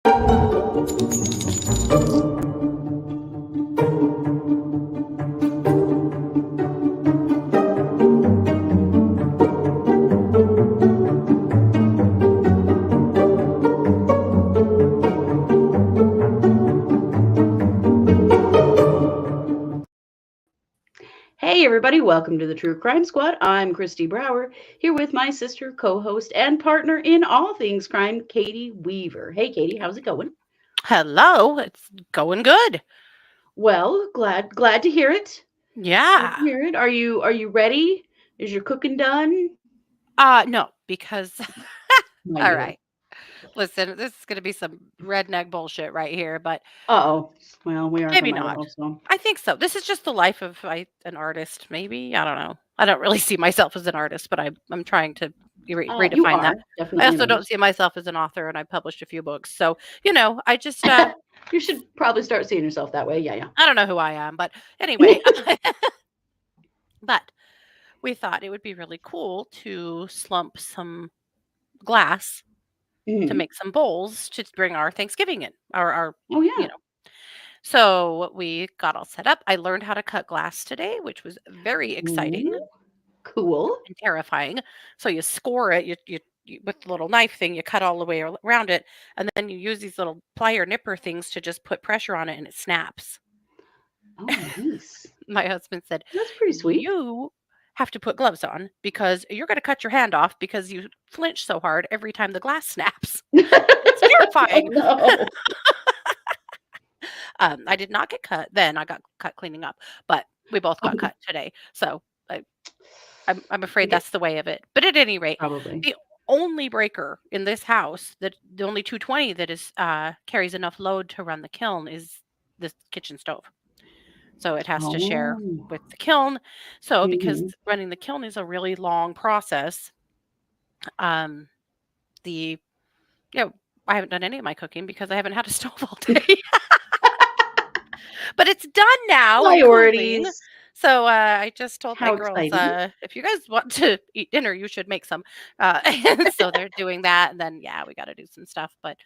Hey, everybody, welcome to the True Crime Squad. I'm Christy Brower, here with my sister, co host, and partner in all things crime, Katie Weaver. Hey, Katie, how's it going? Hello, it's going good. Well, glad to hear it. Glad to Yeah. hear it. Are you ready? Is your cooking done? No, because I all knew it. right. Listen, this is going to be some redneck bullshit right here, but Uh-oh. Well, we are maybe from not. Idaho, so. I think so. This is just the life of an artist, maybe. I don't know. I don't really see myself as an artist, but I'm trying to You redefine are that. I definitely an also don't artist. see myself as an author, and I published a few books. So, I just You should probably start seeing yourself that way. Yeah, I don't know who I am, but yeah. anyway, but we thought it would be really cool to slump some glass to Mhm. make some bowls to bring our Thanksgiving in. Our Oh, you yeah. know. So we got all set up. I learned how to cut glass today, which was very exciting Ooh, cool. and terrifying. So you score it, you with the little knife thing, you cut all the way around it, and then you use these little plier nipper things to just put pressure on it and it snaps. Oh, nice. My husband said, That's pretty sweet. "You have to put gloves on because you're going to cut your hand off because you flinch so hard every time the glass snaps." It's Oh, terrifying. no. I did not get cut then. I got cut cleaning up, but we both got Oh, cut today. So I, I'm afraid okay. that's the way of it. But at any rate, Probably. the only breaker in this house that the only 220 that is carries enough load to run the kiln is this kitchen stove. So it has to share Oh. with the kiln. So because Mhm. running the kiln is a really long process, um, the you know I haven't done any of my cooking because I haven't had a stove all day. But it's done now and cooling. Priorities. So, I just told my How girls, exciting. "If you guys want to eat dinner, you should make some." And so they're doing that, and then, yeah, we gotta do some stuff, but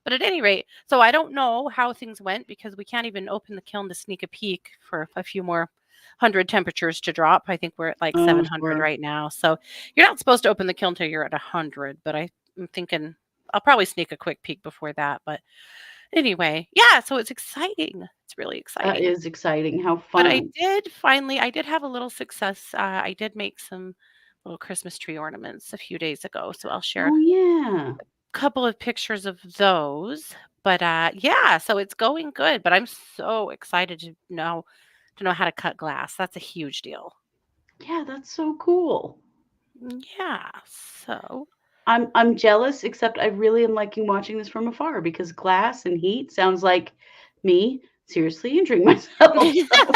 at any rate, so I don't know how things went because we can't even open the kiln to sneak a peek for a few more 100 temperatures to drop. I think we're at, like, Oh, 700 sure. right now, so you're not supposed to open the kiln till you're at 100, but I'm thinking I'll probably sneak a quick peek before that, but anyway, yeah, so it's exciting. It's really That exciting. is exciting. How But fun. I did have a little success. I did make some little Christmas tree ornaments a few days ago, so I'll share Oh, yeah. a couple of pictures of those. But yeah, so it's going good. But I'm so excited to know how to cut glass. That's a huge deal. Yeah, that's so cool. Yeah. So I'm jealous, except I really am liking watching this from afar because glass and heat sounds like me seriously injuring myself. So,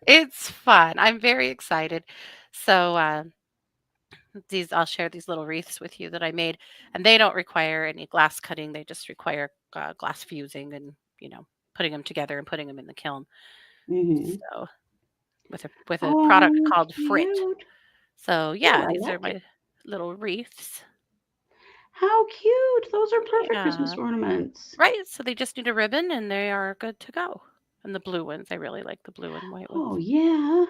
it's fun. I'm very excited. So these I'll share these little wreaths with you that I made, and they don't require any glass cutting. They just require glass fusing and putting them together and putting them in the kiln. mhm. So with a product Oh, called Frit. cute. So Oh, yeah, I these are like it. my little wreaths. How cute. Those are perfect Yeah, Christmas ornaments. right. So they just need a ribbon and they are good to go. And the blue ones, I really like the blue and white Oh, ones. yeah.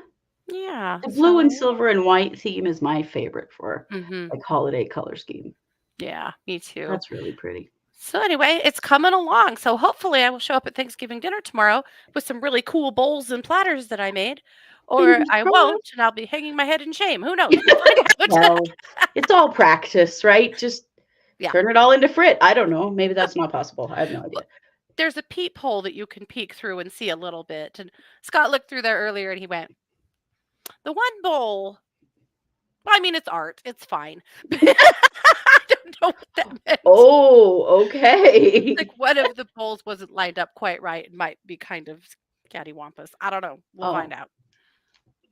Yeah. The blue and So silver and white theme is my favorite for, hmm like, holiday color scheme. yeah, me too. That's really pretty. So anyway, it's coming along. So hopefully I will show up at Thanksgiving dinner tomorrow with some really cool bowls and platters that I made. Or Fingers I won't, crossed. and I'll be hanging my head in shame. Who knows? We'll find out. Well, it's all practice, right? Just Yeah. turn it all into frit. I don't know. Maybe that's not possible. I have no Well, idea. there's a peephole that you can peek through and see a little bit. And Scott looked through there earlier and he went, "The one bowl, well, I mean, it's art. It's fine." I don't know what that meant. Oh, okay. Like one of the bowls wasn't lined up quite right. It might be kind of cattywampus. I don't know. We'll find Oh, out.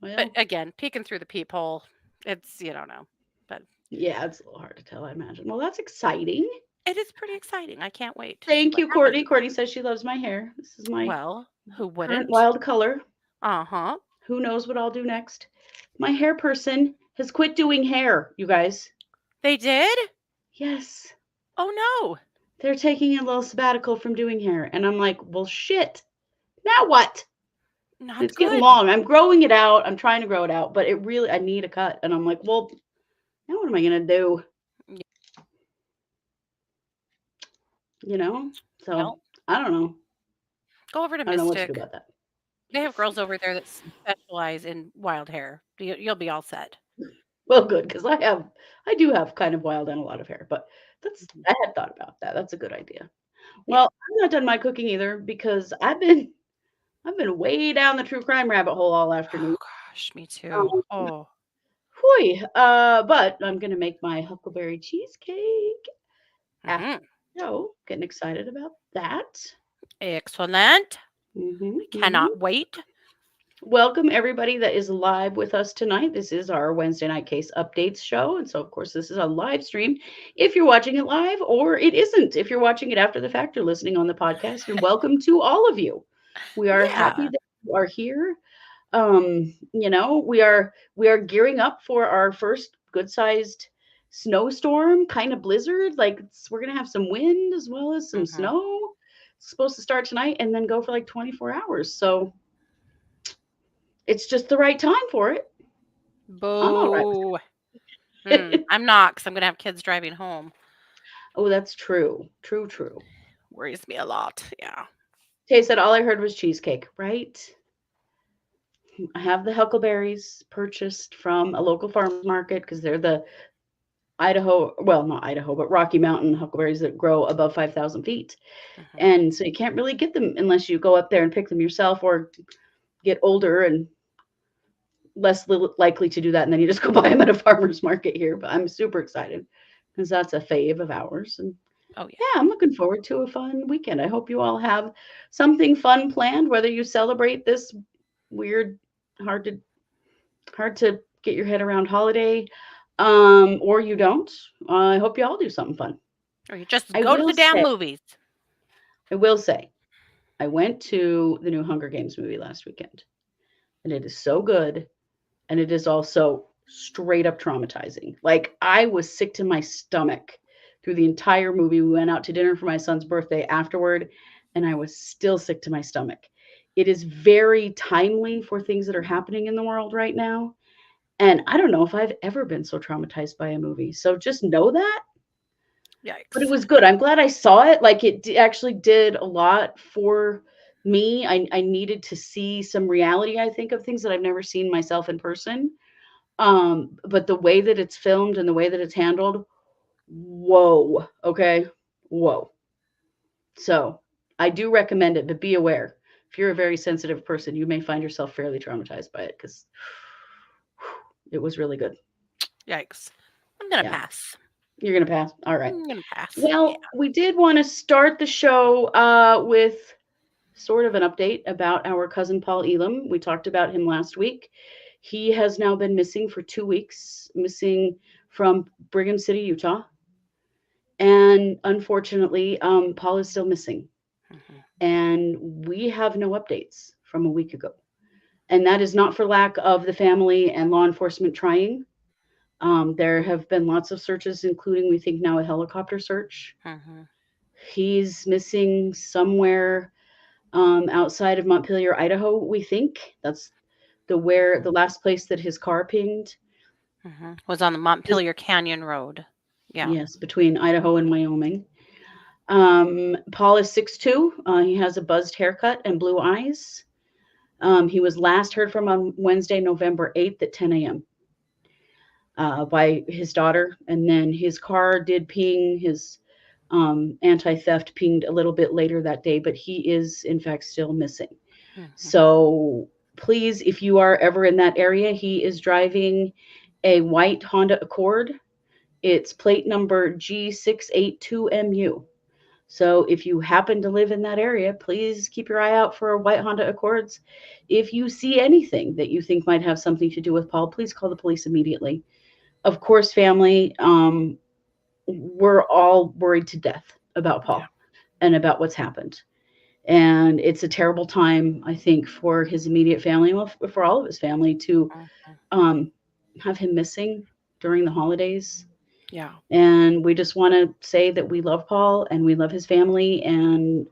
But well, again, peeking through the peephole, it's you don't know. But yeah, it's a little hard to tell, I imagine. Well, that's exciting. it is pretty exciting. I can't wait to see Thank what you, happens. Courtney. Courtney says she loves my hair. This is my Well, who current wouldn't? wild color. Uh-huh. Who knows what I'll do next? My hair person has quit doing hair, you guys. They did? Yes. Oh no. they're taking a little sabbatical from doing hair. And I'm like, well, shit. Now what? Not It's getting good. long. I'm growing it out. I'm trying to grow it out, but it really, I need a cut. And I'm like, well, now what am I going to do? Yeah. You know? So Well, I don't know. go over to I don't know what to do Mystic. about that. They have girls over there that specialize in wild hair. You'll be all set. Well, good, because I do have kind of wild and a lot of hair, but Mhm. I had thought about that. That's a good idea. Yeah. Well, I'm not done my cooking either because I've been way down the true crime rabbit hole all afternoon. Oh gosh, me too. Um, Oh, but I'm gonna make my huckleberry cheesecake after hmm, the show. Getting excited about that. excellent. Hmm, I hmm. cannot wait. Welcome everybody that is live with us tonight. This is our Wednesday night case updates show, and so of course this is a live stream. If you're watching it live, or it isn't, if you're watching it after the fact or listening on the podcast, and welcome to all of you. We are happy Yeah. that you are here. We are gearing up for our first good sized snowstorm, kind of blizzard. Like we're gonna have some wind as well as some Hmm. snow. It's supposed to start tonight and then go for like 24 hours. So it's just the right time for it. I'm all right Boo. with it. I'm not because I'm gonna have kids driving home. Oh, that's true. True, true. Worries me a lot. Yeah. Tay said all I heard was cheesecake, right? I have the huckleberries purchased from a local farmers market because they're the Idaho, well, not Idaho, but Rocky Mountain huckleberries that grow above 5,000 feet. Hmm. And so you can't really get them unless you go up there and pick them yourself or get older and less likely to do that. And then you just go buy them at a farmer's market here. But I'm super excited because that's a fave of ours. And Oh yeah. yeah, I'm looking forward to a fun weekend. I hope you all have something fun planned, whether you celebrate this weird, hard to hard to get your head around holiday, or you don't. I hope you all do something fun. Or you just I go to will the damn say, movies. I will say, I went to the new Hunger Games movie last weekend, and it is so good, and it is also straight up traumatizing. Like I was sick to my stomach through the entire movie. We went out to dinner for my son's birthday afterward, and I was still sick to my stomach. It is very timely for things that are happening in the world right now. And I don't know if I've ever been so traumatized by a movie. So just know that. But it Yikes. was good. I'm glad I saw it. Like it actually did a lot for me. I needed to see some reality, I think, of things that I've never seen myself in person. But the way that it's filmed and the way that it's handled, whoa. Okay. Whoa. So I do recommend it, but be aware. If you're a very sensitive person, you may find yourself fairly traumatized by it because it was really good. Yikes. I'm gonna Yeah. pass. You're going to pass. All right. I'm gonna pass. Yeah. Well, we did want to start the show with sort of an update about our cousin Paul Elam. We talked about him last week. He has now been missing for 2 weeks, missing from Brigham City, Utah. And unfortunately, Paul is still missing. Hmm. And we have no updates from a week ago. And that is not for lack of the family and law enforcement trying. There have been lots of searches, including, we think now, a helicopter search. Hmm. He's missing somewhere outside of Montpelier, Idaho, we think. That's the last place that his car pinged. Was on the Is Montpelier Canyon Road. Yeah. yes, between Idaho and Wyoming. Paul is 6'2". He has a buzzed haircut and blue eyes. He was last heard from on Wednesday, November 8th at 10 a.m. By his daughter. And then his car did ping. His anti-theft pinged a little bit later that day, but he is, in fact, still missing. Hmm. So please, if you are ever in that area, he is driving a white Honda Accord. It's plate number G682MU. So if you happen to live in that area, please keep your eye out for white Honda Accords. If you see anything that you think might have something to do with Paul, please call the police immediately. Of course, family, we're all worried to death about Yeah. Paul and about what's happened. And it's a terrible time, I think, for his immediate family, well, for all of his family, to Mhm. um, have him missing during the holidays. Yeah. And we just want to say that we love Paul and we love his family, and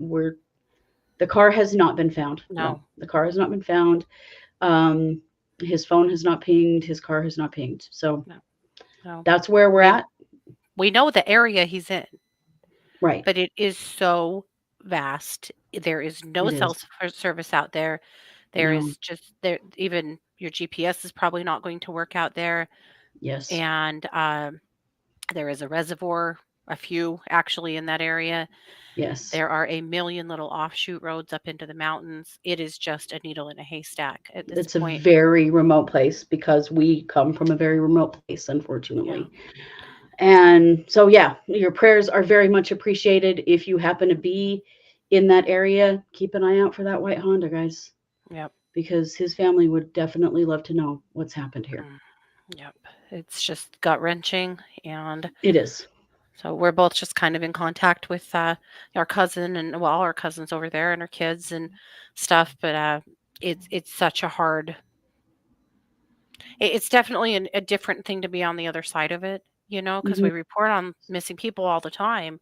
the car has not been found. No, No. the car has not been found. Um, his phone has not pinged. His car has not pinged. So No. No. that's where we're We at. we know the area he's in, Right. but it is so vast. There is no It is. service out there. There No. is just there even your GPS is probably not going to work out there. Yes. And there is a reservoir, a few actually in that area. Yes. There are a million little offshoot roads up into the mountains. It is just a needle in a haystack at this It's a point. very remote place because we come from a very remote place, Yeah. unfortunately. And so, yeah, your prayers are very much appreciated. If you happen to be in that area, keep an eye out for that white Honda, guys, Yep. because his family would definitely love to know what's happened here. Yep. It's just gut wrenching. And It is. so we're both just kind of in contact with our cousin and well, our cousins over there and our kids and stuff. But it's such a hard. It's definitely a different thing to be on the other side of it, because Mhm. we report on missing people all the time.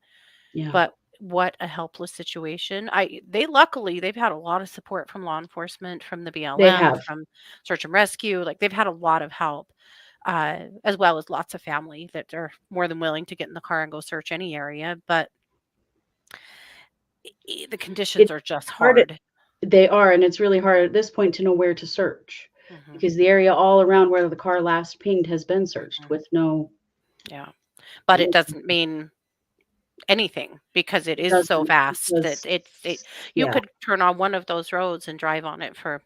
Yeah, But what a helpless situation. They've had a lot of support from law enforcement, from the they BLM, have. from search and rescue. Like they've had a lot of help, as well as lots of family that are more than willing to get in the car and go search any area. But the conditions It's are just hard. hard. They are, and it's really hard at this point to know where to search Hmm. because the area all around where the car last pinged has been searched Hmm. with no. Yeah, but it It doesn't mean anything because it is so doesn't vast that because you yeah, could turn on one of those roads and drive on it for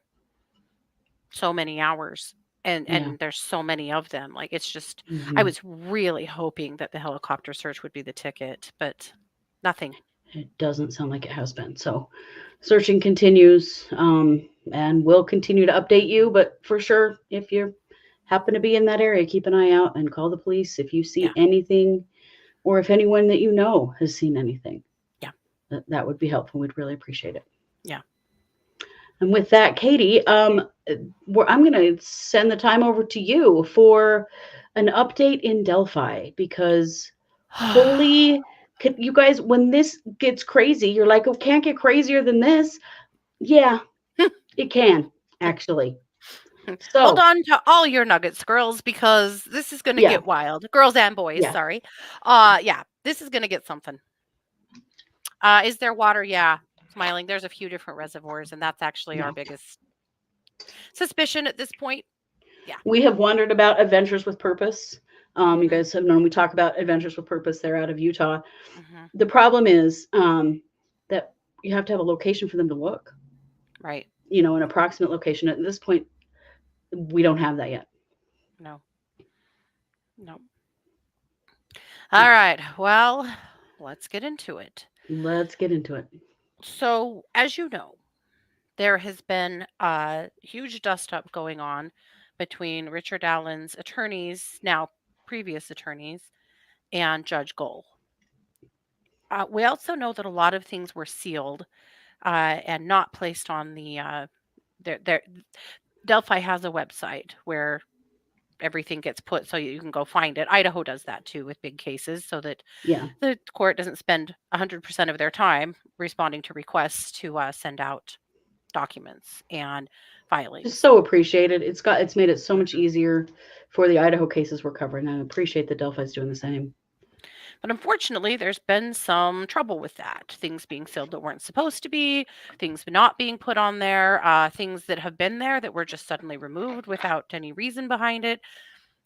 so many hours, and yeah. there's so many of them. Like it's just I Mhm. was really hoping that the helicopter search would be the ticket, but nothing. It doesn't sound like it has been. So searching continues, and we'll continue to update you. But for sure, if you happen to be in that area, keep an eye out and call the police if you see Yeah. anything, or if anyone that you know has seen anything. Yeah. That would be helpful. We'd really appreciate it. Yeah. And with that, Katie, I'm going to send the time over to you for an update in Delphi because holy, you guys, when this gets crazy, you're like, oh, can't get crazier than this. Yeah, it can actually. Hold So, on to all your nuggets, girls, because this is going to yeah, get wild. Girls and boys, yeah, sorry. Yeah, this is going to get something. Is there water? Yeah. Smiling. There's a few different reservoirs, and that's actually our yeah. biggest suspicion at this point. Yeah. We have wondered about Adventures with Purpose. You Hmm. guys have known we talk about Adventures with Purpose. They're out of Utah. Hmm. The problem is that you have to have a location for them to look, Right. an approximate location. At this point, we don't have that yet. No. No. All right. Well, let's get into it. Let's get into it. So, as you know, there has been a huge dust up going on between Richard Allen's attorneys, now previous attorneys, and Judge Gold. We also know that a lot of things were sealed and not placed on the. Their Delphi has a website where everything gets put so you can go find it. Idaho does that too with big cases so that Yeah, the court doesn't spend 100% of their time responding to requests to send out documents and just filings. so appreciated. It's made it so much Mhm. easier for the Idaho cases we're covering. I appreciate that Delphi's doing the same. But unfortunately, there's been some trouble with that. Things being filled that weren't supposed to be, things not being put on there, things that have been there that were just suddenly removed without any reason behind it.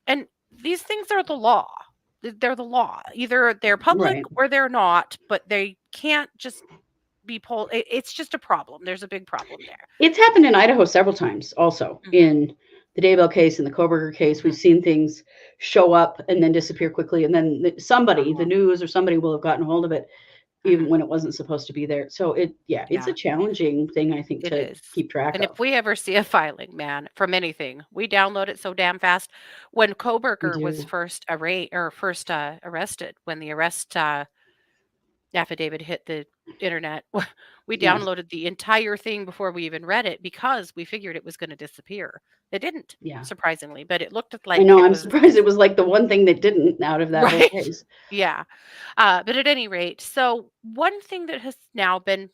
And these things are the law. They're the law. Either they're public Right. or they're not, but they can't just be pulled. It's just a problem. There's a big problem there. It's happened in Idaho several times also. Hmm. In the Daybell case and the Kohberger case, we've Hmm. seen things show up and then disappear quickly. And then somebody, the Uh-huh. news or somebody will have gotten hold of it even Hmm. when it wasn't supposed to be there. So it's a Yeah, challenging thing, I think, it to is. keep track And if of. we ever see a filing, man, from anything, we download it so damn fast. When We Kohberger was do. first arrested, when the arrest affidavit hit the internet. We Yes. downloaded the entire thing before we even read it because we figured it was going to disappear. It didn't, Yeah. surprisingly, but it looked I like know. it I'm was surprised it was like the one thing that didn't out of that whole right. case. Yeah. But at any rate, so one thing that has now been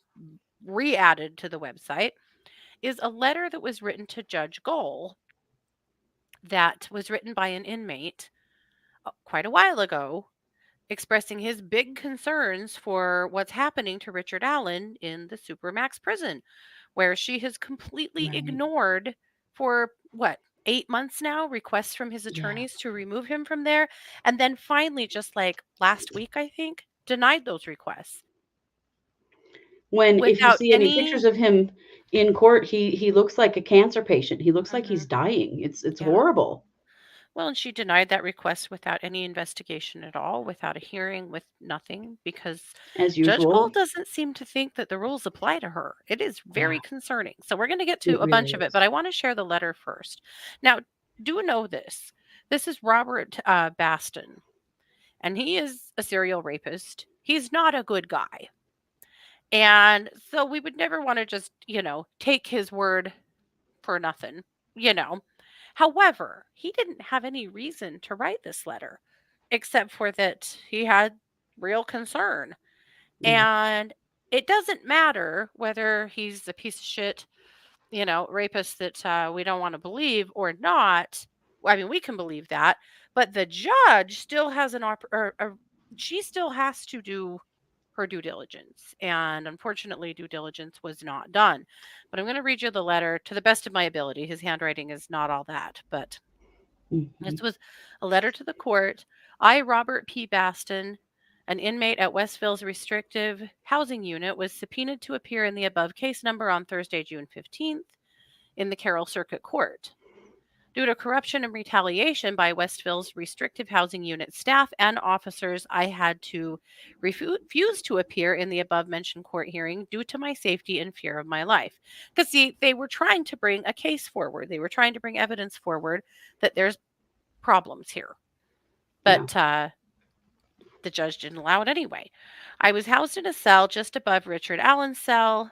re-added to the website is a letter that was written to Judge Gohl that was written by an inmate quite a while ago, expressing his big concerns for what's happening to Richard Allen in the Supermax prison, where she has completely Right. ignored for what, 8 months now, requests from his Yeah. attorneys to remove him from there. And then finally, just like last week, I think, denied those requests When if you without see any pictures any. of him in court, he looks like a cancer patient. He looks like he's Mhm, dying. It's yeah. horrible, Well, and she denied that request without any investigation at all, without a hearing, with nothing, because as Judge Gold usual. doesn't seem to think that the rules apply to her. It is Yeah, very concerning. So we're going to get to it a bunch really of it, but is. I want to share the letter first. Now, do know this. This is Robert Baston, and he is a serial rapist. He's not a good guy. And so we would never want to just, take his word for nothing, you know. However, he didn't have any reason to write this letter except for that he had real concern. Yeah, And it doesn't matter whether he's a piece of shit, rapist that we don't want to believe or not. I mean, we can believe that, but the judge still has she still has to do her due diligence. And unfortunately, due diligence was not done. But I'm going to read you the letter to the best of my ability. His handwriting is not all that, but this mhm, was a letter to the court. I, Robert P. Baston, an inmate at Westville's restrictive housing unit, was subpoenaed to appear in the above case number on Thursday, June 15th, in the Carroll Circuit Court. Due to corruption and retaliation by Westville's restrictive housing unit staff and officers, I had to refuse to appear in the above mentioned court hearing due to my safety and fear of my life. Because, see, they were trying to bring a case forward, they were trying to bring evidence forward that there's problems here. yeah, But the judge didn't allow it anyway. I was housed in a cell just above Richard Allen's cell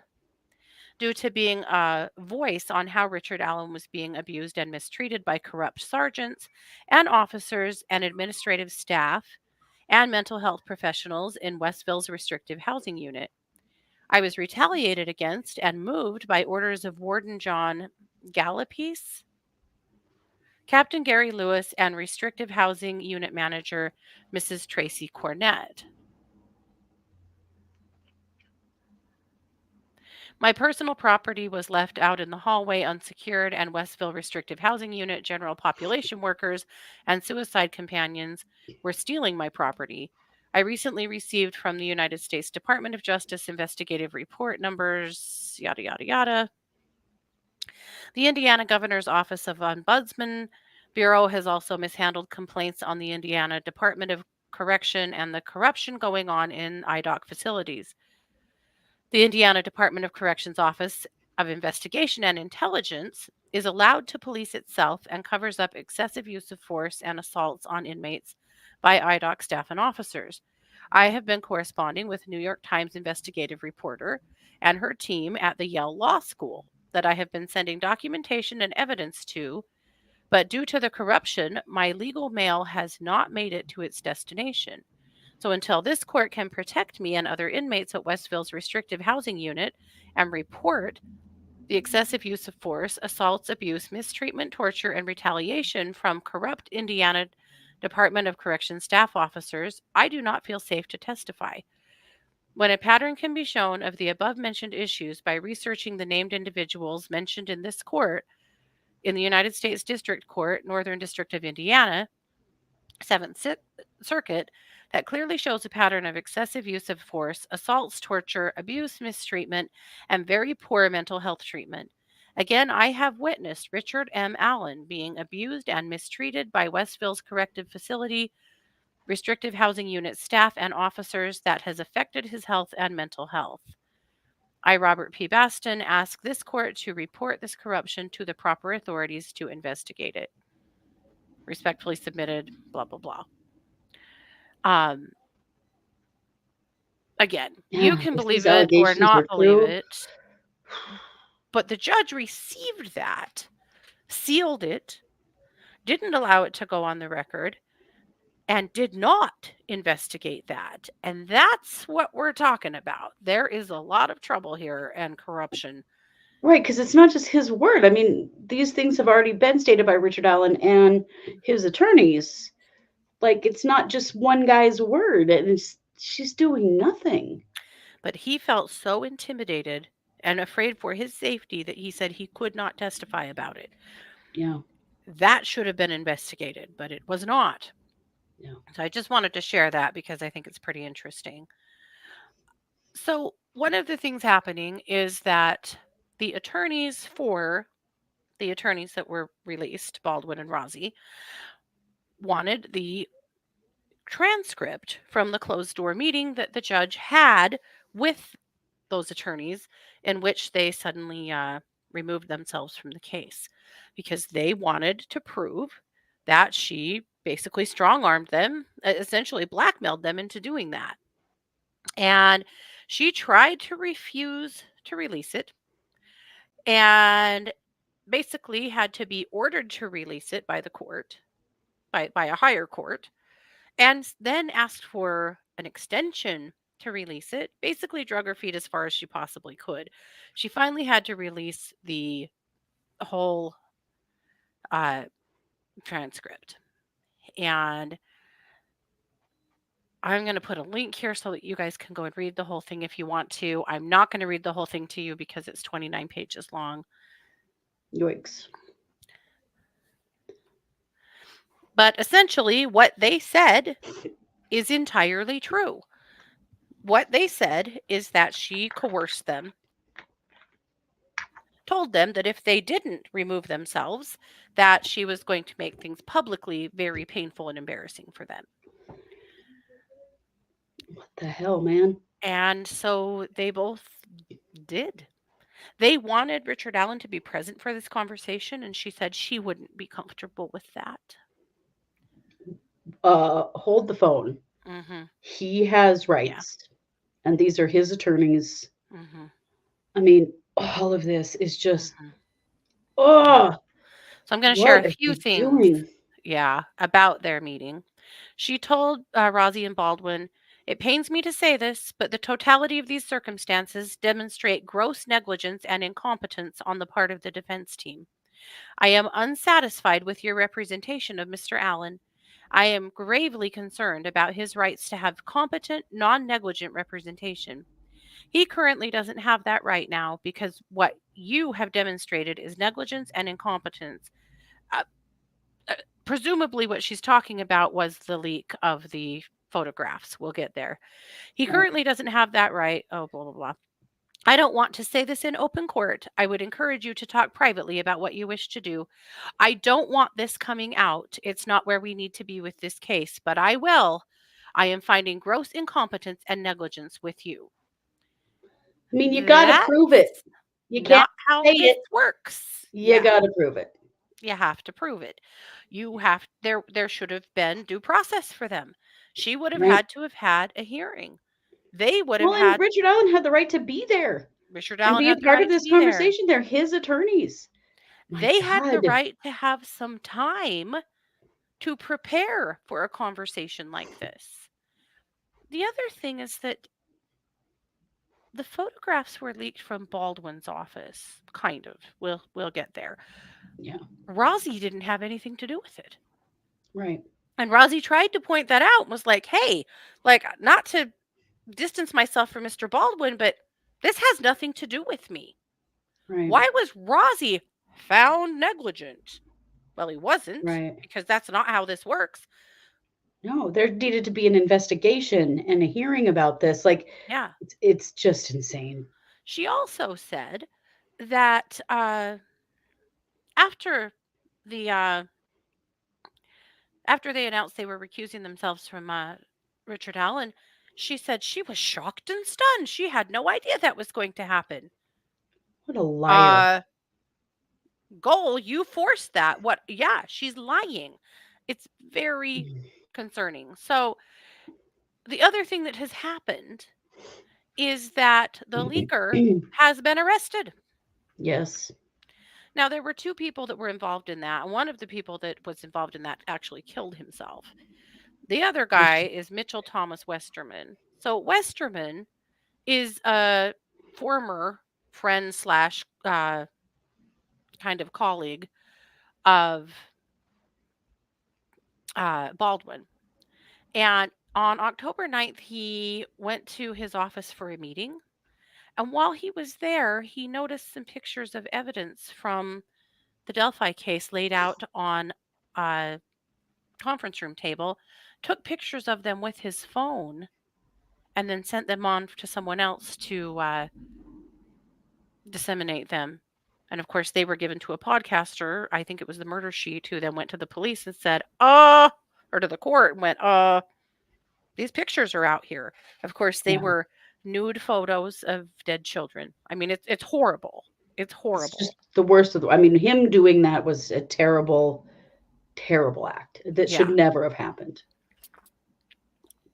due to being a voice on how Richard Allen was being abused and mistreated by corrupt sergeants and officers and administrative staff and mental health professionals in Westville's restrictive housing unit. I was retaliated against and moved by orders of Warden John Gallipese, Captain Gary Lewis, and restrictive housing unit manager Mrs. Tracy Cornett. My personal property was left out in the hallway unsecured, and Westville Restrictive Housing Unit general population workers and suicide companions were stealing my property. I recently received from the United States Department of Justice investigative report numbers, yada, yada, yada. The Indiana Governor's Office of Ombudsman Bureau has also mishandled complaints on the Indiana Department of Correction and the corruption going on in IDOC facilities. The Indiana Department of Corrections Office of Investigation and Intelligence is allowed to police itself and covers up excessive use of force and assaults on inmates by IDOC staff and officers. I have been corresponding with New York Times investigative reporter and her team at the Yale Law School that I have been sending documentation and evidence to, but due to the corruption, my legal mail has not made it to its destination. So until this court can protect me and other inmates at Westville's restrictive housing unit and report the excessive use of force, assaults, abuse, mistreatment, torture, and retaliation from corrupt Indiana Department of Corrections staff officers, I do not feel safe to testify. When a pattern can be shown of the above mentioned issues by researching the named individuals mentioned in this court, in the United States District Court, Northern District of Indiana, Seventh Circuit, that clearly shows a pattern of excessive use of force, assaults, torture, abuse, mistreatment, and very poor mental health treatment. Again, I have witnessed Richard M. Allen being abused and mistreated by Westville's corrective facility, restrictive housing unit staff, and officers that has affected his health and mental health. I, Robert P. Baston, ask this court to report this corruption to the proper authorities to investigate it. Respectfully submitted, blah, blah, blah. Um, Again, you Yeah, can if believe these it or allegations not are believe true. it, but the judge received that, sealed it, didn't allow it to go on the record, and did not investigate that. And that's what we're talking about. There is a lot of trouble here and corruption. Right, because it's not just his word. I mean, these things have already been stated by Richard Allen and his attorneys. Like, it's not just one guy's word, and she's doing nothing. But he felt so intimidated and afraid for his safety that he said he could not testify about it. Yeah, That should have been investigated, but it was not. yeah. So I just wanted to share that because I think it's pretty interesting. So, one of the things happening is that the attorneys that were released, Baldwin and Rozzi, wanted the transcript from the closed door meeting that the judge had with those attorneys, in which they suddenly removed themselves from the case because they wanted to prove that she basically strong armed them, essentially blackmailed them into doing that. And she tried to refuse to release it and basically had to be ordered to release it by the court, by a higher court, and then asked for an extension to release it, basically drug her feet as far as she possibly could. She finally had to release the whole uh, transcript. And I'm going to put a link here so that you guys can go and read the whole thing if you want to. I'm not going to read the whole thing to you because it's 29 pages long. Yikes. But essentially, what they said is entirely true. What they said is that she coerced them, told them that if they didn't remove themselves, that she was going to make things publicly very painful and embarrassing for them. What the hell, man? And so they both did. They wanted Richard Allen to be present for this conversation, and she said she wouldn't be comfortable with that. Hold the phone. Mm-hmm. He has Yeah. rights, and these are his attorneys. Mm-hmm. I mean, all of this is just, Mm-hmm. oh, So I'm going to share what a are few they things, doing? about their meeting. She told Rozzi and Baldwin, "It pains me to say this, but the totality of these circumstances demonstrate gross negligence and incompetence on the part of the defense team. I am unsatisfied with your representation of Mr. Allen. I am gravely concerned about his rights to have competent, non negligent representation. He currently doesn't have that right now because what you have demonstrated is negligence and incompetence." Uh, Presumably, what she's talking about was the leak of the photographs. We'll get there. He Right. currently doesn't have that right. Oh, blah, blah, blah. I don't want to say this in open court. I would encourage you to talk privately about what you wish to do. I don't want this coming out. It's not where we need to be with this case, but I will. I am finding gross incompetence and negligence with you. I mean, you got to That's prove it. You can't not how say this it. works. You Yeah, got to prove it. you have to prove it. There should have been due process for them. She would have Right. had to have had a hearing. They would have Well, and had Richard Allen had the right to be there Richard and Allen be a had the part of right to this be there. conversation. They're his attorneys. My They had the God. right to have some time to prepare for a conversation like this. The other thing is that the photographs were leaked from Baldwin's office, kind of. We'll get there. Yeah. Rozzi didn't have anything to do with it. Right. And Rozzi tried to point that out and was like, "Hey, like, not to distance myself from Mr. Baldwin, but this has nothing to do with me. Right. Why was Rozzi found negligent?" Well, he wasn't, Right. because that's not how this works. No, there needed to be an investigation and a hearing about this. Like, Yeah. it's just insane. She also said that after the after they announced they were recusing themselves from Richard Allen, she said she was shocked and stunned. She had no idea that was going to happen. What a liar. Goal, you forced that. What? Yeah, she's lying. It's very Mm. concerning. So the other thing that has happened is that the leaker has been arrested. Yes. Now, there were two people that were involved in that. One of the people that was involved in that actually killed himself. The other guy is Mitchell Thomas Westerman. So Westerman is a former friend slash kind of colleague of Baldwin. And on October 9th, he went to his office for a meeting. And while he was there, he noticed some pictures of evidence from the Delphi case laid out on a conference room table, took pictures of them with his phone, and then sent them on to someone else to disseminate them. And of course, they were given to a podcaster. I think it was the Murder Sheet, who then went to the police and said, or to the court and went, these pictures are out here. Of course, they were nude photos of dead children. I mean, it's horrible. It's horrible. It's just the worst of the. I mean, him doing that was a terrible, terrible act that should never have happened.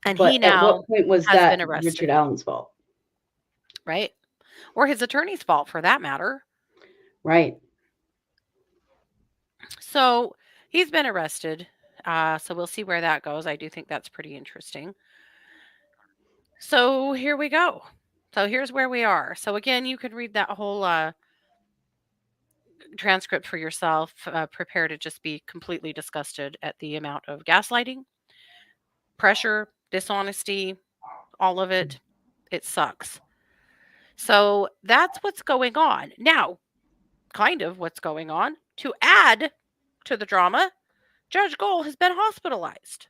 And but he now at what point was has that been arrested. Richard Allen's fault? Right. Or his attorney's fault, for that matter. Right. So he's been arrested. So we'll see where that goes. I do think that's pretty interesting. So here we go. So here's where we are. So again, you can read that whole transcript for yourself. Prepare to just be completely disgusted at the amount of gaslighting, pressure, dishonesty, all of it. It sucks. So that's what's going on. Now, kind of what's going on. To add to the drama, Judge Gohl has been hospitalized.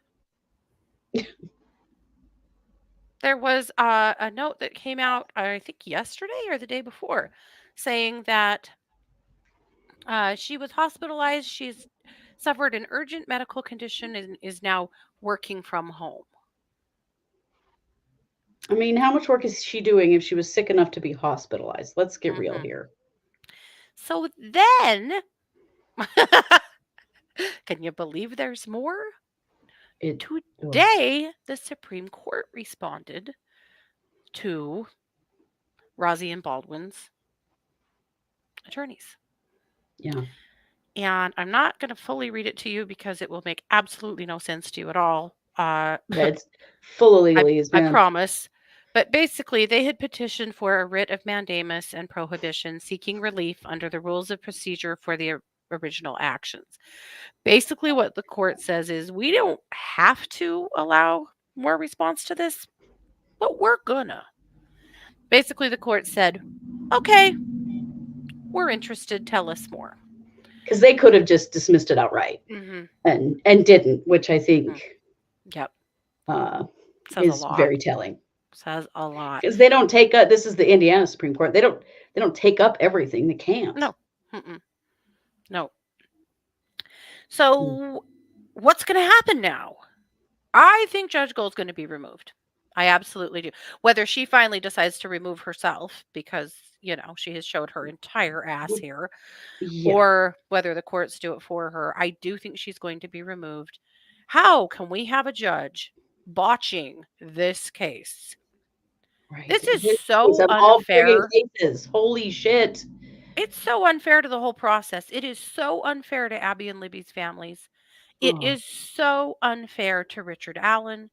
There was a note that came out, I think yesterday or the day before, saying that she was hospitalized. She's suffered an urgent medical condition and is now working from home. I mean, how much work is she doing if she was sick enough to be hospitalized? Let's get real here. So then, can you believe there's more? Today, the Supreme Court responded to Rosie and Baldwin's attorneys. Yeah. And I'm not going to fully read it to you because it will make absolutely no sense to you at all. It's full of legalese, I promise. But basically, they had petitioned for a writ of mandamus and prohibition seeking relief under the rules of procedure for the original actions. Basically, what the court says is we don't have to allow more response to this, but we're gonna. Basically, the court said, okay, we're interested. Tell us more. Because they could have just dismissed it outright and didn't, which I think is very telling. Says a lot. Because they don't take up, this is the Indiana Supreme Court. They don't take up everything. They can't. No. No. So what's going to happen now? I think Judge Gohl's going to be removed. I absolutely do. Whether she finally decides to remove herself because, she has showed her entire ass here, or whether the courts do it for her, I do think she's going to be removed. How can we have a judge botching this case? Right. This is so unfair. Holy shit. It's so unfair to the whole process. It is so unfair to Abby and Libby's families. It is so unfair to Richard Allen.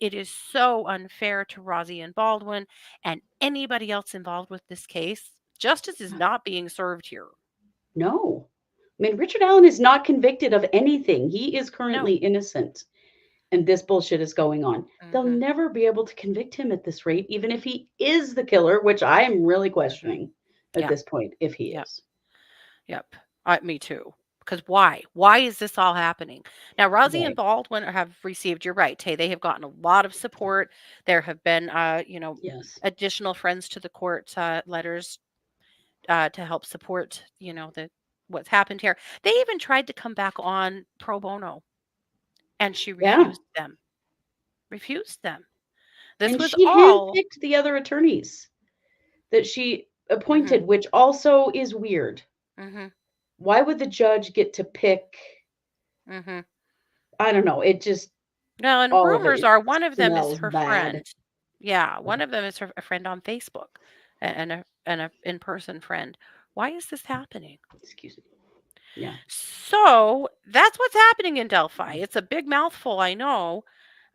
It is so unfair to Rosie and Baldwin and anybody else involved with this case. Justice is not being served here. No. I mean, Richard Allen is not convicted of anything. He is currently innocent. And this bullshit is going on. They'll never be able to convict him at this rate, even if he is the killer, which I am really questioning at this point, if he is. Yep. Me too. Because why? Why is this all happening? Now, Rosie and Baldwin have received, you're right, Tay, they have gotten a lot of support. There have been, additional friends to the court letters to help support, what's happened here. They even tried to come back on pro bono. And she refused them. Refused them. This was she all handpicked the other attorneys that she appointed, which also is weird. Why would the judge get to pick? I don't know. It just and rumors are one of them is her friend. Yeah, one of them is a friend on Facebook and a in-person friend. Why is this happening? Excuse me. Yeah. So that's what's happening in Delphi. It's a big mouthful, I know.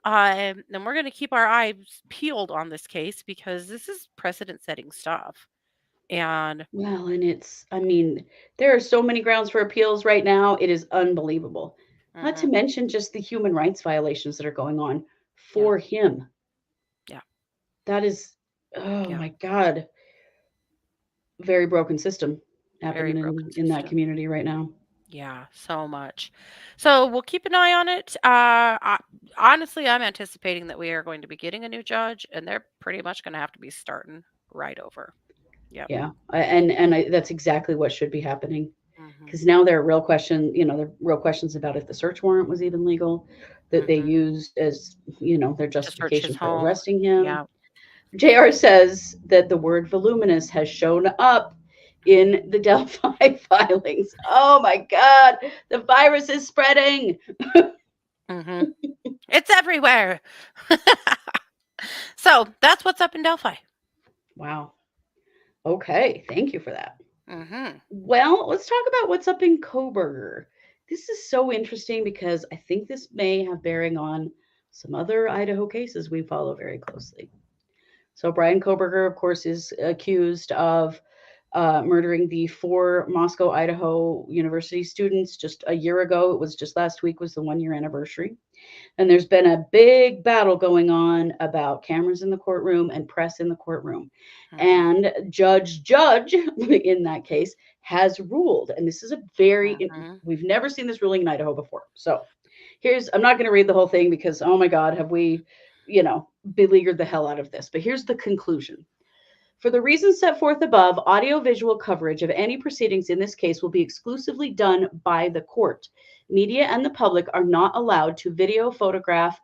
And we're going to keep our eyes peeled on this case because this is precedent-setting stuff. And Well, and I mean, there are so many grounds for appeals right now. It is unbelievable. Not to mhm, mention just the human rights violations that are going on yeah, for him. yeah, That is, oh yeah, my God, very broken system very happening broken in that system. community right now. Yeah, so much. So we'll keep an eye on it. Honestly, I'm anticipating that we are going to be getting a new judge, and they're pretty much going to have to be starting right over. Yep. Yeah, that's exactly what should be happening. Mhm. Because now there are real questions about if the search warrant was even legal, that they Mhm. used as their To search his justification for home. arresting him. Yeah. JR says that the word voluminous has shown up in the Delphi filings. Oh my God, the virus is spreading. Mhm. It's everywhere. So that's what's up in Delphi. Wow. Okay, thank you for that. Mhm. Well, let's talk about what's up in Kohberger. This is so interesting because I think this may have bearing on some other Idaho cases we follow very closely. So Brian Kohberger, of course, is accused of murdering the 4 Moscow, Idaho University students just a year ago. It was just last week was the 1-year anniversary. And there's been a big battle going on about cameras in the courtroom and press in the courtroom. Mhm. And Judge in that case has ruled, and this is Mhm. we've never seen this ruling in Idaho before. So I'm not going to read the whole thing because, oh my God, have we, beleaguered the hell out of this. But here's the conclusion. For the reasons set forth above, audiovisual coverage of any proceedings in this case will be exclusively done by the court. Media and the public are not allowed to video, photograph,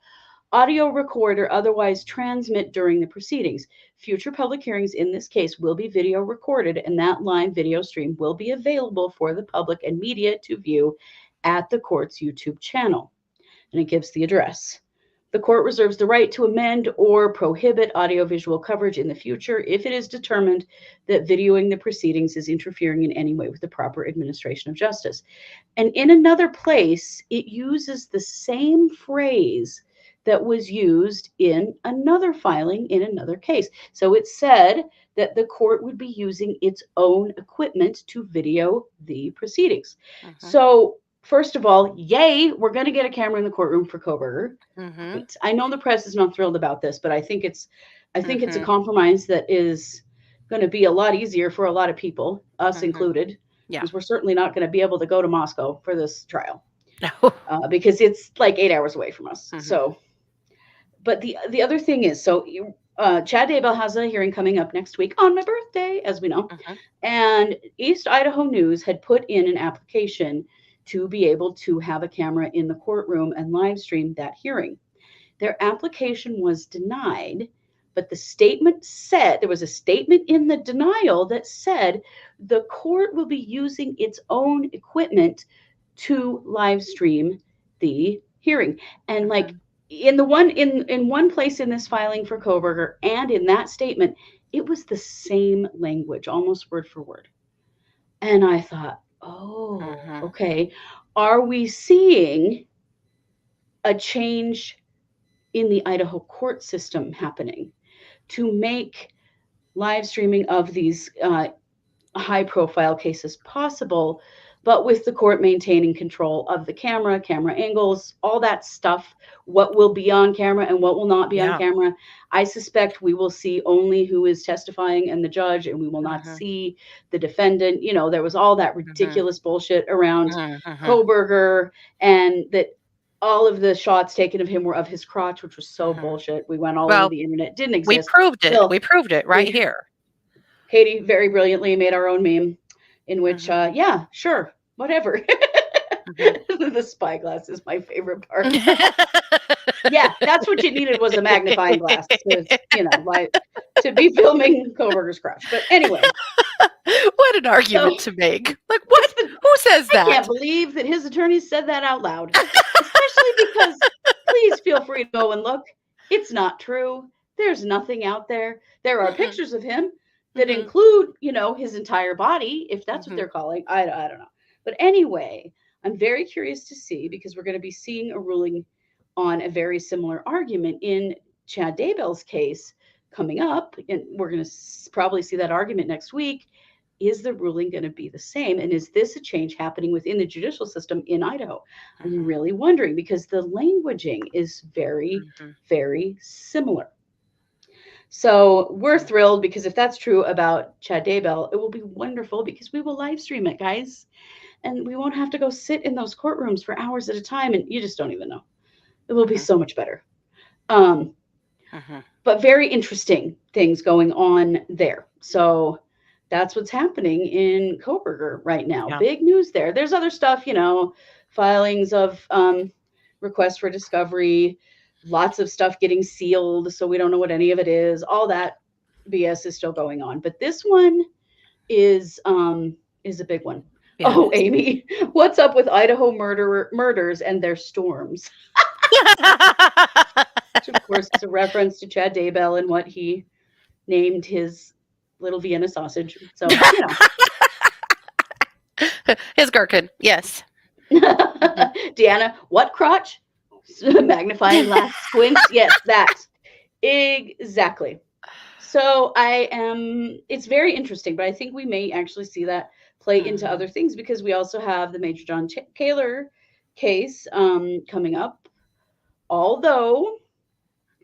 audio record, or otherwise transmit during the proceedings. Future public hearings in this case will be video recorded, and that live video stream will be available for the public and media to view at the court's YouTube channel. And it gives the address. The court reserves the right to amend or prohibit audiovisual coverage in the future if it is determined that videoing the proceedings is interfering in any way with the proper administration of justice. And in another place, it uses the same phrase that was used in another filing in another case. So it said that the court would be using its own equipment to video the proceedings. Mhm. So, first of all, yay, we're going to get a camera in the courtroom for Kohberger. Mhm. Great. I know the press is not thrilled about this, but I think it's a Mhm. compromise that is going to be a lot easier for a lot of people, us Mhm. included, Yeah. because we're certainly not going to be able to go to Moscow for this trial because it's like 8 hours away from us. Mhm. So, but the other thing is, so Chad Daybell has a hearing coming up next week on my birthday, as we know, Mhm. and East Idaho News had put in an application to be able to have a camera in the courtroom and live stream that hearing. Their application was denied, but the statement said there was a statement in the denial that said the court will be using its own equipment to live stream the hearing. And like Mhm. in one place in this filing for Kohberger and in that statement, it was the same language, almost word for word. And I thought, oh, Mhm. okay. Are we seeing a change in the Idaho court system happening to make live streaming of these high profile cases possible, but with the court maintaining control of the camera angles, all that stuff, what will be on camera and what will not be on Yeah. camera. I suspect we will see only who is testifying and the judge, and we will not Mhm. see the defendant. There was all that Mhm. ridiculous bullshit around Mhm. Mhm. Kohberger, and that all of the shots taken of him were of his crotch, which was so Mhm. bullshit. We went all over Well, the internet. Didn't we exist. proved it. Still, We proved it right we here. Katie very brilliantly made our own meme in which, Mhm. yeah, sure, whatever. Mhm. The spyglass is my favorite part. Yeah, that's what you needed was a magnifying glass like to be filming Kohberger's crotch. But anyway, What an so argument to make. Like, what? Who says I can't that? believe that his attorneys said that out loud, especially because please feel free to go and look. It's not true. There's nothing out there. There are Mhm. pictures of him that Mhm. include, his entire body, if that's what Mhm. they're calling. I don't know. But anyway, I'm very curious to see, because we're going to be seeing a ruling on a very similar argument in Chad Daybell's case coming up. And we're going to probably see that argument next week. Is the ruling going to be the same? And is this a change happening within the judicial system in Idaho? I'm Mhm. really wondering, because the languaging is very, Mhm. very similar. So we're thrilled, because if that's true about Chad Daybell, it will be wonderful, because we will live stream it, guys. And we won't have to go sit in those courtrooms for hours at a time. And you just don't even know. It will be Mhm. so much better. Um, Mhm. but very interesting things going on there. So that's what's happening in Kohberger right now. Yeah. Big news there. There's other stuff, filings of requests for discovery, lots of stuff getting sealed, so we don't know what any of it is. All that BS is still going on. But this one is a big one. Yeah, it Oh, is. Amy, what's up with Idaho murders and their storms? Which, of course, is a reference to Chad Daybell and what he named his little Vienna sausage. So, His gherkin. Yes. Mhm. Deanna, what crotch? Magnifying glass squints. Yes, that. Exactly. So it's very interesting, but I think we may actually see that play into Mhm. other things, because we also have the Major John Kaler case coming up. Although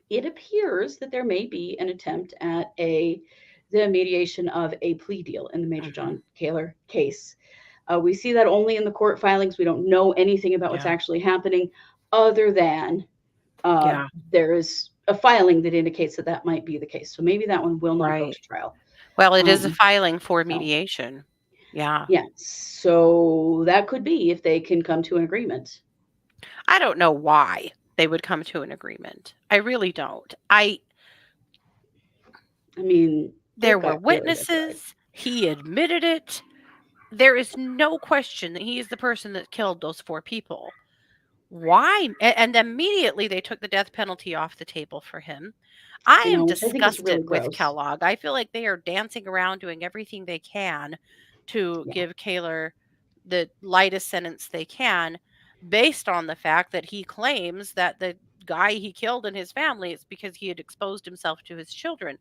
it appears that there may be an attempt at the mediation of a plea deal in the Major Mhm. John Kaler case. We see that only in the court filings. We don't know anything about what's Yeah. actually happening, other than Yeah. there is a filing that indicates that that might be the case. So maybe that one will not go Right. to trial. Well, it is a Um, filing for so mediation. Yeah. yeah, so that could be, if they can come to an agreement. I don't know why they would come to an agreement. I really don't. I mean, There they've were got Kaler to tried. witnesses. He admitted it. There is no question that he is the person that killed those 4 people. Why? And immediately they took the death penalty off the table for him. I I am know, which I think is really disgusted with gross. Kellogg. I feel like they are dancing around doing everything they can to Yeah. give Kaler the lightest sentence they can, based on the fact that he claims that the guy he killed and his family is because he had exposed himself to his children.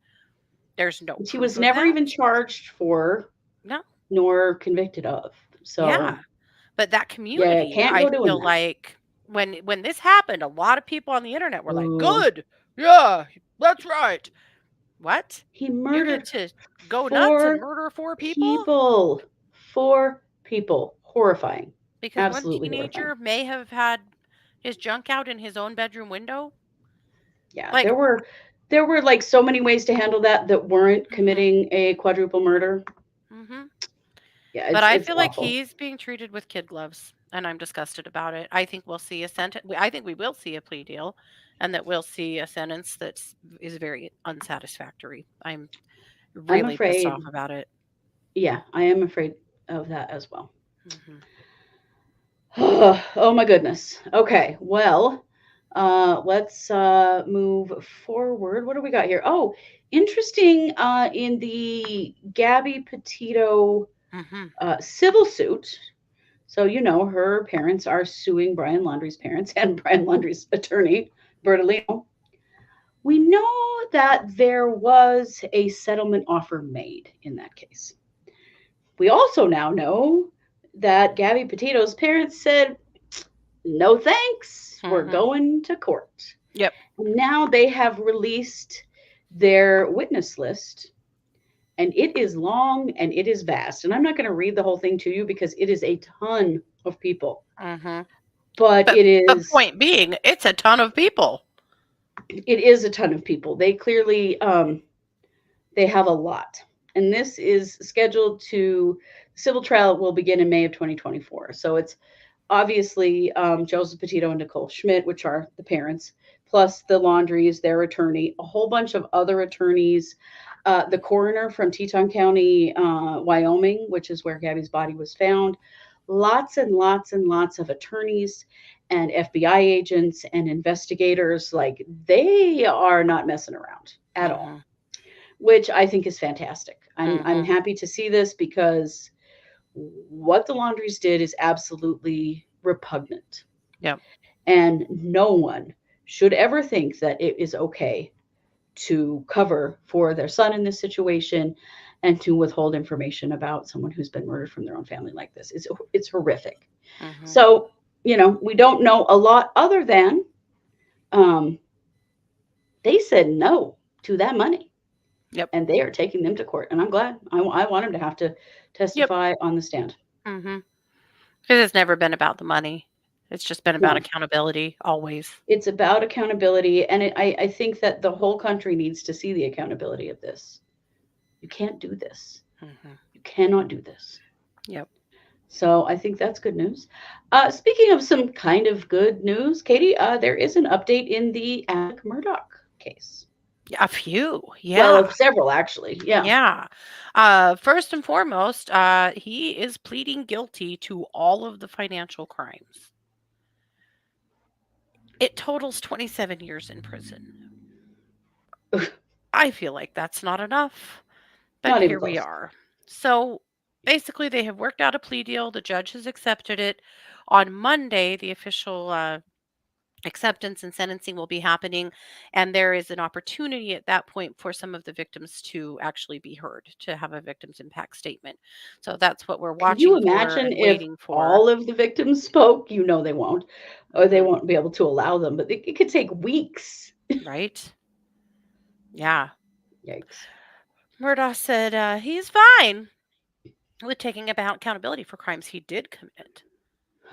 There's no Which he proof was of never that. even charged for No. nor convicted of. Yeah. So But that yeah, community, can't I go doing feel that. like when this happened, a lot of people on the internet were like, Ooh, "Good. Yeah, that's right." What? he You get murdered to go nuts and 4 murder 4 people? people. 4 people. Horrifying. Because one Absolutely horrifying. teenager may have had his junk out in his own bedroom window? Yeah, Like, there were like so many ways to handle that weren't mhm, committing a quadruple murder. mhm. Yeah, But it's I it's feel like awful. he's being treated with kid gloves, and I'm disgusted about it. I think we'll see a I think we will see a plea deal, and that we'll see a sentence is very unsatisfactory. I'm I'm really pissed afraid. off about it. Yeah, I am afraid of that as well. Mhm. Oh my goodness. Okay, well, let's move forward. What do we got here? Oh, interesting. In the Gabby Petito Mhm. civil suit. So, her parents are suing Brian Laundrie's parents and Brian Laundrie's attorney, Bertolino. We know that there was a settlement offer made in that case. We also now know that Gabby Petito's parents said, no thanks, we're Mhm. going to court. Yep. Now they have released their witness list, and it is long and it is vast. And I'm not going to read the whole thing to you, because it is a ton of people. Mhm. But But it the is point being, it's a ton of people. it is a ton of people. They clearly they have a lot. And this is scheduled to civil trial will begin in May of 2024. So it's obviously Joseph Petito and Nicole Schmidt, which are the parents, plus the Laundries, their attorney, a whole bunch of other attorneys, the coroner from Teton County, Wyoming, which is where Gabby's body was found, lots and lots and lots of attorneys. and FBI agents and investigators, like they are not messing around at all, Mhm. which I think is fantastic. I'm Mhm. happy to see this because what the Laundries did is absolutely repugnant. Yep. And no one should ever think that it is okay to cover for their son in this situation and to withhold information about someone who's been murdered from their own family like this. It's horrific. Mhm. So, we don't know a lot other than um, they said no to that money Yep. and they are taking them to court. And I'm glad. I want him to have to Yep. testify on the stand. Mhm. Because it's never been about the money. It's just been about No, accountability always. it's about accountability. And I think that the whole country needs to see the accountability of this. You can't do this. Mhm. You cannot do this. Yep. So I think that's good news. Speaking of some kind of good news, Katie, there is an update in the Alec Murdaugh case. Yeah, a few. Well, Yeah. of several actually. Yeah. Yeah. First and foremost, he is pleading guilty to all of the financial crimes. It totals 27 years in prison. I feel like that's not enough, but Not even here we close. are. So basically, they have worked out a plea deal. The judge has accepted it. On Monday, the official acceptance and sentencing will be happening, and there is an opportunity at that point for some of the victims to actually be heard, to have a victims impact statement. So that's what we're Can you watching for imagine and if waiting for. all of the victims spoke? They won't, or they Hmm. won't be able to allow them. But it could take weeks. Right? Yeah. Yikes! Murdaugh said he's fine with taking about accountability for crimes he did commit,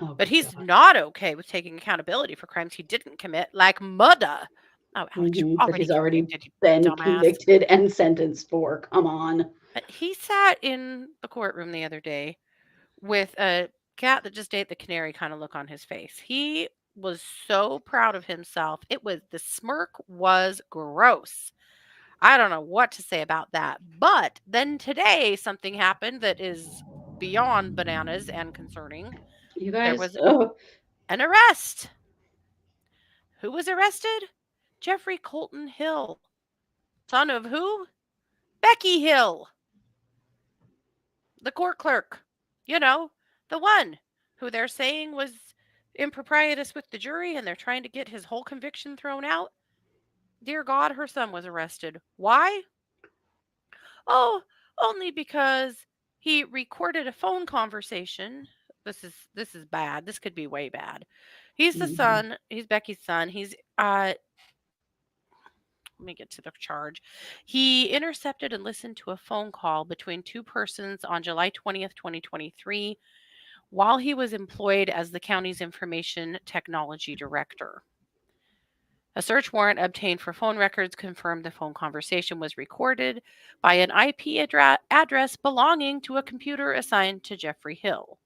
Oh, but good he's God. not okay with taking accountability for crimes he didn't commit, like murder. Oh, Alex, you're That already he's already convicted, you been dumbass. convicted and sentenced for. Come on. But he sat in the courtroom the other day with a cat that just ate the canary kind of look on his face. He was so proud of himself. The smirk was gross. I don't know what to say about that. But then today, something happened that is beyond bananas and concerning. You There guys. was Oh, an arrest. Who was arrested? Jeffrey Colton Hill, son of who? Becky Hill, the court clerk. You know, the one who they're saying was improprietous with the jury and they're trying to get his whole conviction thrown out. Dear God, her son was arrested. Why? Oh, only because he recorded a phone conversation. This is bad. This could be way bad. He's the mhm. son, he's Becky's son. Let me get to the charge. He intercepted and listened to a phone call between two persons on July 20th, 2023, while he was employed as the county's information technology director. A search warrant obtained for phone records confirmed the phone conversation was recorded by an IP address belonging to a computer assigned to Jeffrey Hill.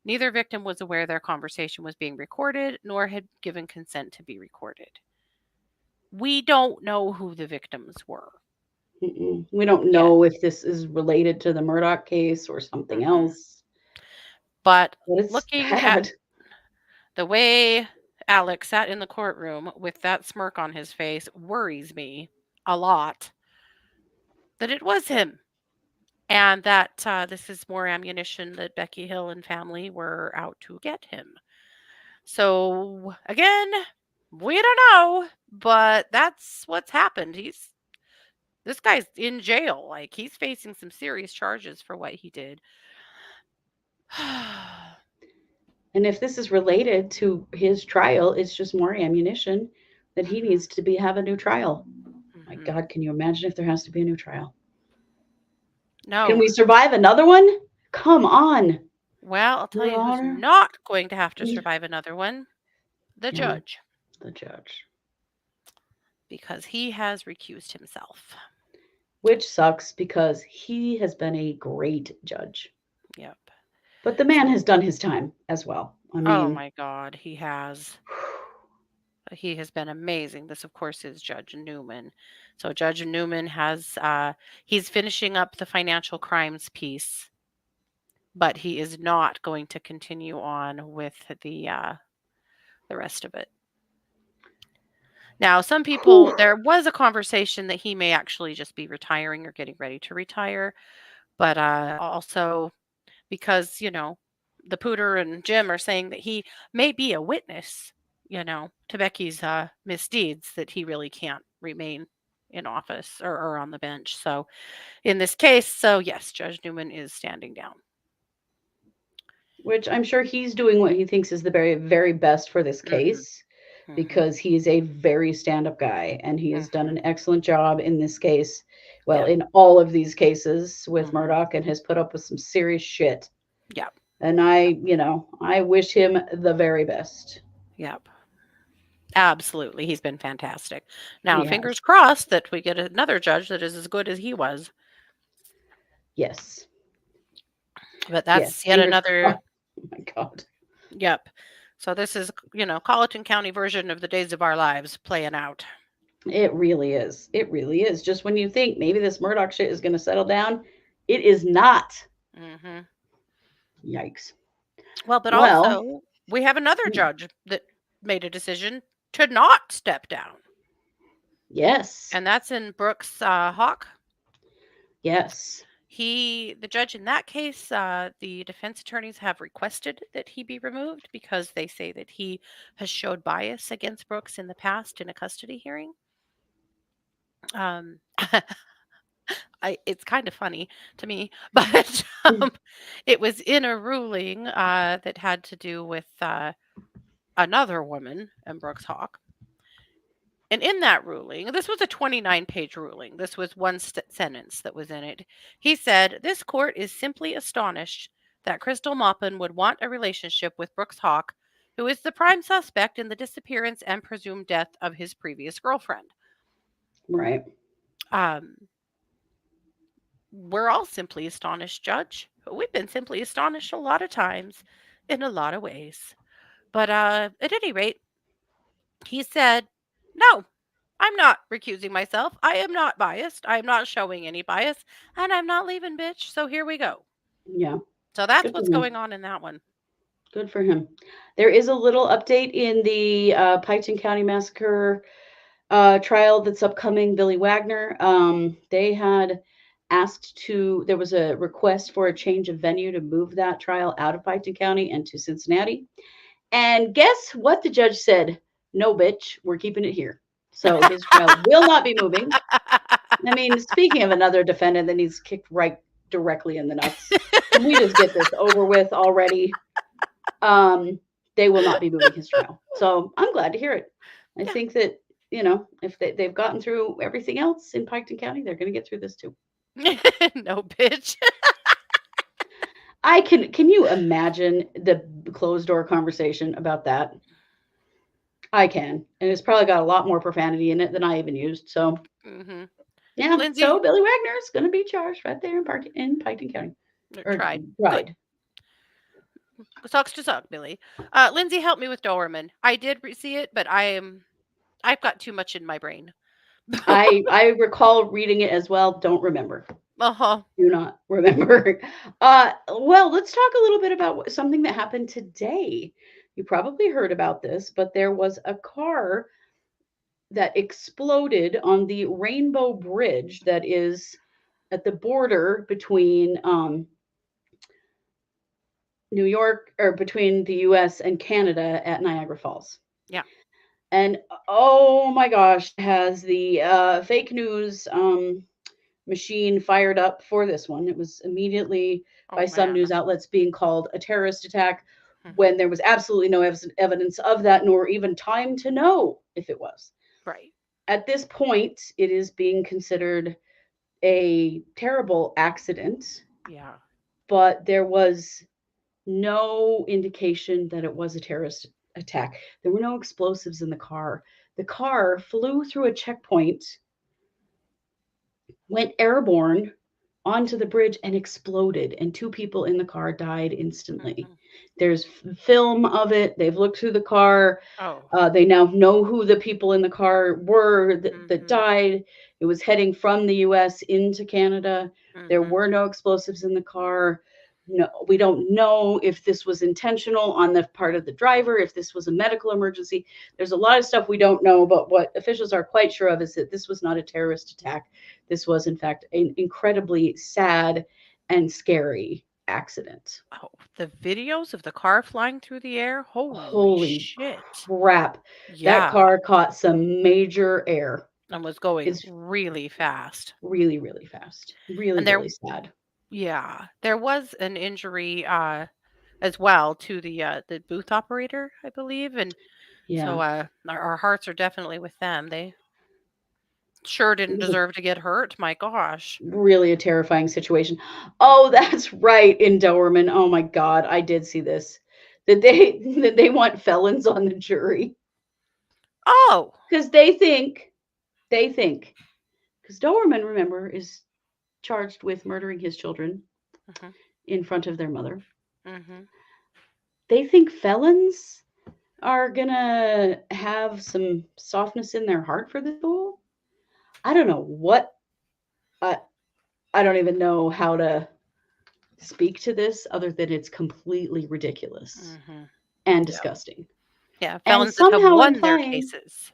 Neither victim was aware their conversation was being recorded, nor had given consent to be recorded. We don't know who the victims were. We don't Yet. know if this is related to the Murdaugh case or something Hmm. else, But but it's looking at bad. the way Alex sat in the courtroom with that smirk on his face worries me a lot that it was him. And that this is more ammunition that Becky Hill and family were out to get him. So again, we don't know, but that's what's happened. This guy's in jail. Like he's facing some serious charges for what he did. And if this is related to his trial, it's just more ammunition that he Hmm. needs to have a new trial. My Hmm. God, can you imagine if there has to be a new trial? Can No. we survive another one? Come on, Well, I'll tell Your you who's Honor. not going to have to survive another one, the Yeah, judge, the judge. because he has recused himself. Which sucks because he has been a great judge. Yep. But the man So, has done his time as well. I oh mean, my God, he has. He has been amazing. This, of course, is Judge Newman. So Judge Newman he's finishing up the financial crimes piece, but he is not going to continue on with the rest of it. Now, some people, there was a conversation that he may actually just be retiring or getting ready to retire, but also because, the Pooter and Jim are saying that he may be a witness, to Becky's misdeeds, that he really can't remain in office or on the bench. So in this case, so yes, Judge Newman is standing down. Which I'm sure he's doing what he thinks is the very, very best for this case, because he's a very stand-up guy and he has done an excellent job in this case. Well, in all of these cases with Murdaugh, and has put up with some serious shit. Yep. And I wish him the very best. Yep. Absolutely. He's been fantastic. Now, He fingers has. crossed that we get another judge that is as good as he was. Yes. But that's Yes. yet another. Oh my God. Yep. So this is, Colleton County version of the Days of Our Lives playing out. It really is. It really is. Just when you think maybe this Murdaugh shit is going to settle down, it is not. Yikes. Well, but also we have another judge that made a decision to not step down. Yes. And that's in Brooks Houck. Yes. The judge in that case, the defense attorneys have requested that he be removed because they say that he has showed bias against Brooks in the past in a custody hearing. It's kind of funny to me, but it was in a ruling that had to do with another woman in Brooks Houck. And in that ruling, this was a 29-page ruling. This was one sentence that was in it. He said, "This court is simply astonished that Crystal Maupin would want a relationship with Brooks Houck, who is the prime suspect in the disappearance and presumed death of his previous girlfriend." Right. We're all simply astonished, Judge. We've been simply astonished a lot of times in a lot of ways. But at any rate, he said, "No, I'm not recusing myself. I am not biased. I am not showing any bias. And I'm not leaving, bitch. So here we go." Yeah. So that's what's going on in that one. Good for him. There is a little update in the Piketon County Massacre trial that's upcoming. Billy Wagner. They had asked there was a request for a change of venue to move that trial out of Piketon County and to Cincinnati. And guess what the judge said? "No, bitch, we're keeping it here." So his trial will not be moving. I mean, speaking of another defendant that needs kicked right directly in the nuts, can we just get this over with already? They will not be moving his trial. So I'm glad to hear it. I think that, if they've gotten through everything else in Piketon County, they're going to get through this too. No, bitch. Can you imagine the closed door conversation about that? I can. And it's probably got a lot more profanity in it than I even used. So, yeah. Lindsay, so Billy Wagner is going to be charged right there in Piketon County. Tried. Sucks to suck, Billy. Lindsay, help me with Doberman. I did see it, but I've got too much in my brain. I recall reading it as well. Don't remember. Do not remember. Well, let's talk a little bit about something that happened today. You probably heard about this, but there was a car that exploded on the Rainbow Bridge that is at the border between New York, or between the US and Canada at Niagara Falls. Yeah. And oh my gosh, has the fake news machine fired up for this one. It was immediately by some news outlets being called a terrorist attack when there was absolutely no evidence of that, nor even time to know if it was. Right. At this point, it is being considered a terrible accident. Yeah. But there was no indication that it was a terrorist attack. There were no explosives in the car. The car flew through a checkpoint, went airborne onto the bridge, and exploded, and 2 people in the car died instantly. There's film of it. They've looked through the car. They now know who the people in the car were that died. It was heading from the US into Canada. There were no explosives in the car. know. We don't know if this was intentional on the part of the driver, if this was a medical emergency. There's a lot of stuff we don't know, but what officials are quite sure of is that this was not a terrorist attack. This was, in fact, an incredibly sad and scary accident. Oh, the videos of the car flying through the air. Holy Holy shit. crap. That Yeah. car caught some major air. And was going It's really fast. really, really fast. Really, And there, really sad. yeah, there was an injury as well to the booth operator, I believe. And so Yeah. our hearts are definitely with them. They sure It didn't was a deserve to get hurt. My gosh. really a terrifying situation. Oh, Mhm. that's right, in Dowerman. Oh my God, I did see this. That they want felons on the jury Oh. because they think because Dowerman, remember, is charged with murdering his children Mhm. in front of their mother. Mhm. They think felons are gonna have some softness in their heart for this fool. I don't know what I I don't even know how to speak to this other than it's completely ridiculous Mhm. and Yeah. disgusting. Yeah, And felons that have somehow won their implying, cases.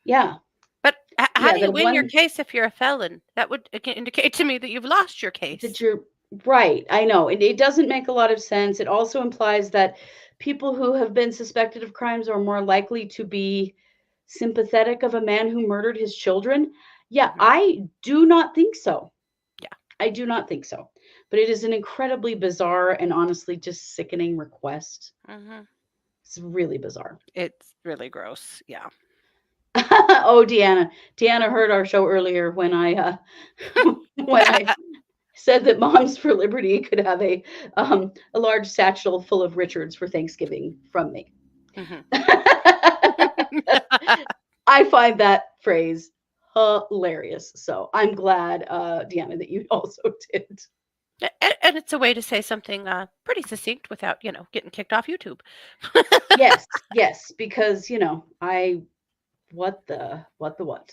yeah, But how yeah, do you that win your one case if you're a felon? That would indicate to me that you've lost your that case. you're right. I know. It doesn't make a lot of sense. It also implies that people who have been suspected of crimes are more likely to be sympathetic of a man who murdered his children. Yeah, Mhm. I do not think so. Yeah. I do not think so. But it is an incredibly bizarre and honestly just sickening request. Mhm. It's really bizarre. It's really gross. Yeah. Oh, Deanna. Deanna heard our show earlier when I when I said that Moms for Liberty could have a large satchel full of Richards for Thanksgiving from me. Mhm. I find that phrase hilarious. So I'm glad, Deanna, that you also did. And it's a way to say something pretty succinct without, getting kicked off YouTube. Yes, yes, because I what. Wow.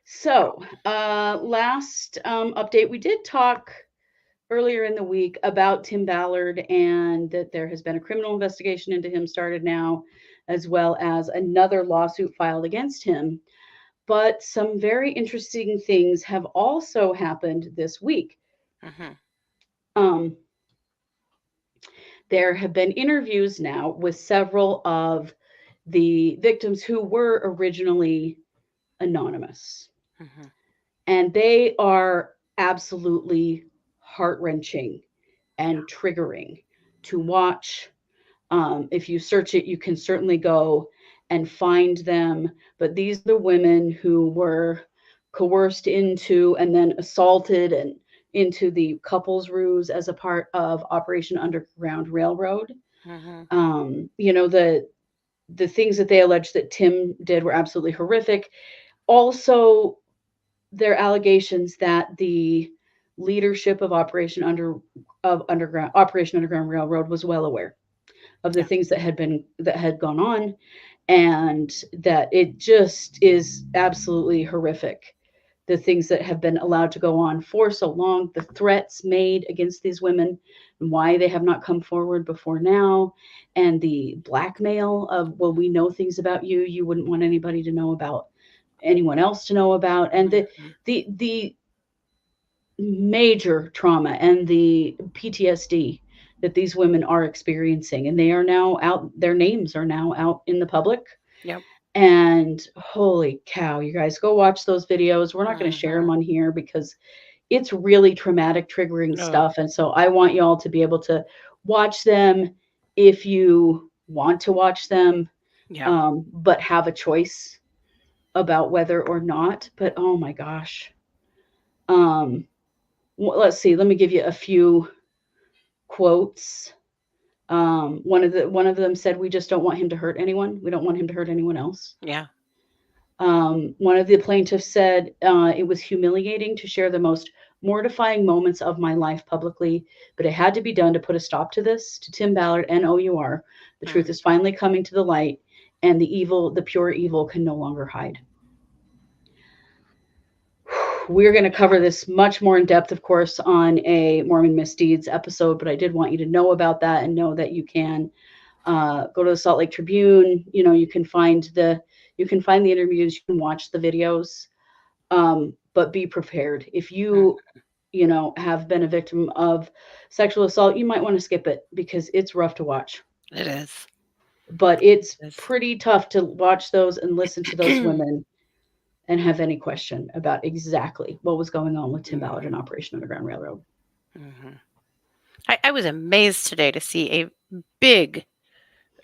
So, last update, we did talk earlier in the week about Tim Ballard and that there has been a criminal investigation into him started now, as well as another lawsuit filed against him. But some very interesting things have also happened this week. Mhm. Um, there have been interviews now with several of the victims who were originally anonymous. Mhm. And they are absolutely heart wrenching Yeah. and triggering to watch. If you search it, you can certainly go and find them. But these are the women who were coerced into and then assaulted and into the couples ruse as a part of Operation Underground Railroad. Mhm. The things that they alleged that Tim did were absolutely horrific. Also, their allegations that the leadership of Operation Underground Railroad was well aware of the Yeah. things that had gone on, and that it just is absolutely horrific, the things that have been allowed to go on for so long, the threats made against these women and why they have not come forward before now, and the blackmail of, well, we know things about you you wouldn't want anybody to know about, anyone else to know about, and Mhm. the major trauma and the PTSD that these women are experiencing. And they are now out, their names are now out in the public. Yep. And holy cow, you guys go watch those videos. We're not going to share them Mhm. on here because it's really traumatic, triggering Oh, stuff. And so I want you all to be able to watch them if you want to watch them, yeah. but have a choice about whether or not. But oh my gosh. Um, let's see. Let me give you a few quotes. One of them said, "We just don't want him to hurt anyone. We don't want him to hurt anyone else." Yeah. One of the plaintiffs said, "It was humiliating to share the most mortifying moments of my life publicly, but it had to be done to put a stop to this. To Tim Ballard and OUR, the truth Mm. is finally coming to the light, and the pure evil, can no longer hide." we're going to cover this much more in depth, of course, on a Mormon Misdeeds episode, but I did want you to know about that and know that you can go to the Salt Lake Tribune. You can find the interviews, you can watch the videos, but be prepared. If you have been a victim of sexual assault, you might want to skip it because it's rough to watch. It is. But it's pretty tough to watch those and listen to those women and have any question about exactly what was going on with Tim Ballard and Operation Underground Railroad. Mm-hmm. I was amazed today to see a big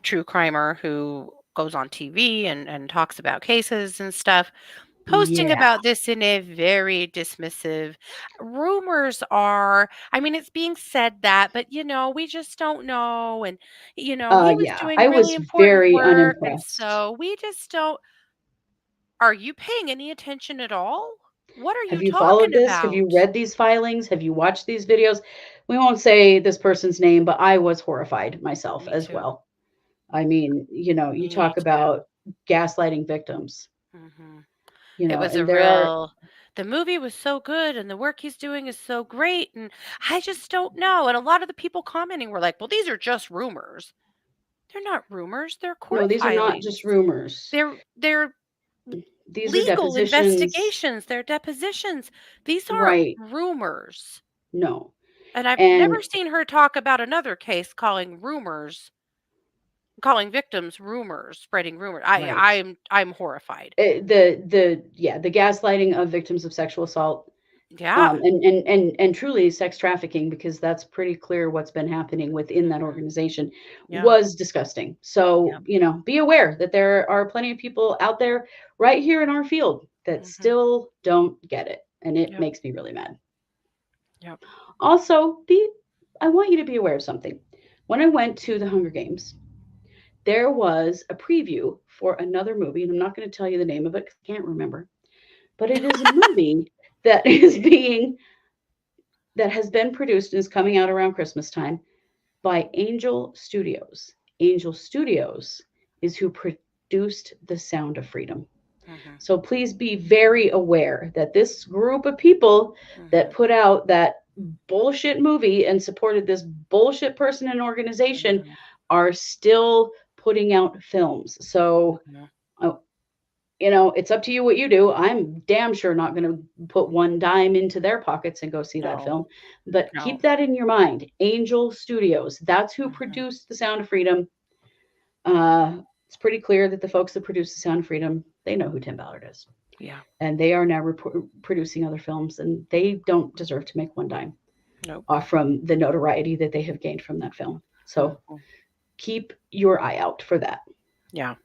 true crimer who goes on TV and talks about cases and stuff, posting about this in a very dismissive. Rumors are, it's being said that, but we just don't know. And he was doing really important very work, unimpressed. and so we just don't. Are you paying any attention at all? What are Have you you followed talking this? about? Have you read these filings? Have you watched these videos? We won't say this person's name, but I was horrified myself as well. You talk about gaslighting victims. Mm-hmm. It was the movie was so good and the work he's doing is so great. And I just don't know. And a lot of the people commenting were like, well, these are just rumors. They're not rumors. They're court No, these filings. are not just rumors. They're these legal are investigations. They're depositions. These aren't rumors. No. And I've never seen her talk about another case calling victims rumors, spreading rumors. I'm horrified. The gaslighting of victims of sexual assault. Yeah. And truly sex trafficking, because that's pretty clear what's been happening within that organization, was disgusting. So, be aware that there are plenty of people out there right here in our field that still don't get it. And it makes me really mad. Yep. Also, I want you to be aware of something. When I went to the Hunger Games, there was a preview for another movie, and I'm not going to tell you the name of it because I can't remember. But it is a movie that has been produced and is coming out around Christmas time by Angel Studios. Angel Studios is who produced The Sound of Freedom. So please be very aware that this group of people that put out that bullshit movie and supported this bullshit person and organization are still putting out films. So, it's up to you what you do. I'm damn sure not going to put one dime into their pockets and go see that film. But keep that in your mind. Angel Studios, that's who produced The Sound of Freedom. It's pretty clear that the folks that produced The Sound of Freedom, they know who Tim Ballard is. Yeah. And they are now producing other films, and they don't deserve to make one dime from the notoriety that they have gained from that film. So keep your eye out for that. Yeah.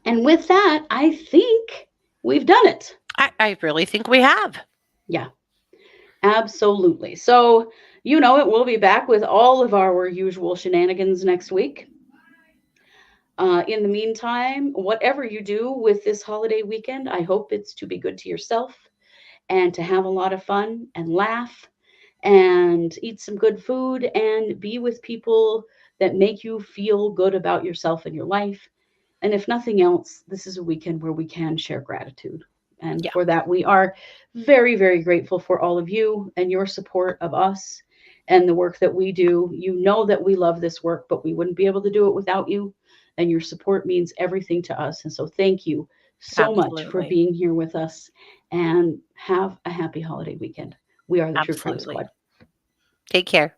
And with that, I think we've done it. I really think we have. Yeah, absolutely. So, we'll be back with all of our usual shenanigans next week. In the meantime, whatever you do with this holiday weekend, I hope it's to be good to yourself and to have a lot of fun and laugh and eat some good food and be with people that make you feel good about yourself and your life. And if nothing else, this is a weekend where we can share gratitude. And for that, we are very, very grateful for all of you and your support of us and the work that we do. You know that we love this work, but we wouldn't be able to do it without you. And your support means everything to us. And so thank you so much for being here with us, and have a happy holiday weekend. We are the True Crime Squad. Take care.